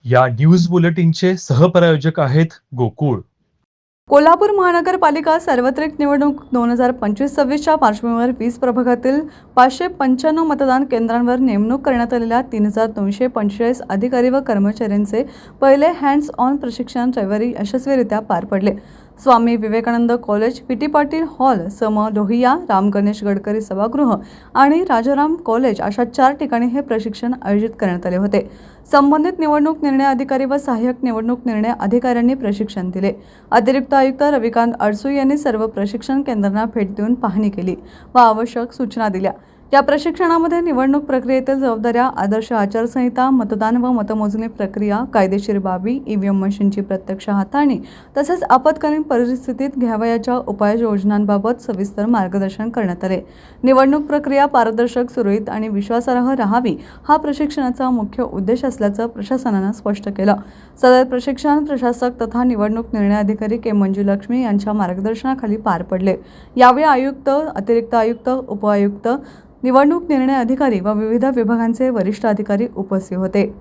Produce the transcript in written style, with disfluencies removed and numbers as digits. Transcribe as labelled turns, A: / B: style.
A: या न्यूज बुलेटिनचे सहप्रायोजक आहेत गोकुळ.
B: कोल्हापूर महानगरपालिका सार्वत्रिक निवडणूक 2025-26च्या पार्श्वभूमीवर 20 प्रभागातील 595 मतदान केंद्रांवर नेमणूक करण्यात आलेल्या 3245 अधिकारी व कर्मचाऱ्यांचे पहिले हँड्स ऑन प्रशिक्षण रविवारी यशस्वीरित्या पार पडले. Swami Vivekananda college, PT. Patil hall, सम लोहिया, राम गणेश गडकरी सभागृह आणि राजाराम कॉलेज अशा 4 ठिकाणी हे प्रशिक्षण आयोजित करण्यात आले होते. संबंधित निवडणूक निर्णय अधिकारी व सहाय्यक निवडणूक निर्णय अधिकाऱ्यांनी प्रशिक्षण दिले. अतिरिक्त आयुक्त रविकांत अडसू यांनी सर्व प्रशिक्षण केंद्रांना भेट देऊन पाहणी केली व आवश्यक सूचना दिल्या. या प्रशिक्षणामध्ये निवडणूक प्रक्रियेतील जबाबदाऱ्या, आदर्श आचारसंहिता, मतदान व मतमोजणी प्रक्रिया, कायदेशीर बाबी, ईव्हीएम मशीनची प्रत्यक्ष हाताळणी तसेच आपत्कालीन परिस्थितीत घ्यावयाच्या उपाययोजनांबाबत सविस्तर मार्गदर्शन करण्यात आले. निवडणूक प्रक्रिया पारदर्शक, सुरळीत आणि विश्वासार्ह राहावी हा प्रशिक्षणाचा मुख्य उद्देश असल्याचं प्रशासनानं स्पष्ट केलं. सदर प्रशिक्षण प्रशासक तथा निवडणूक निर्णय अधिकारी के. मंजुलक्ष्मी यांच्या मार्गदर्शनाखाली पार पडले. यावेळी आयुक्त, अतिरिक्त आयुक्त, उपआयुक्त, निवडणूक निर्णय अधिकारी व विविध विभागांचे वरिष्ठ अधिकारी उपस्थित होते.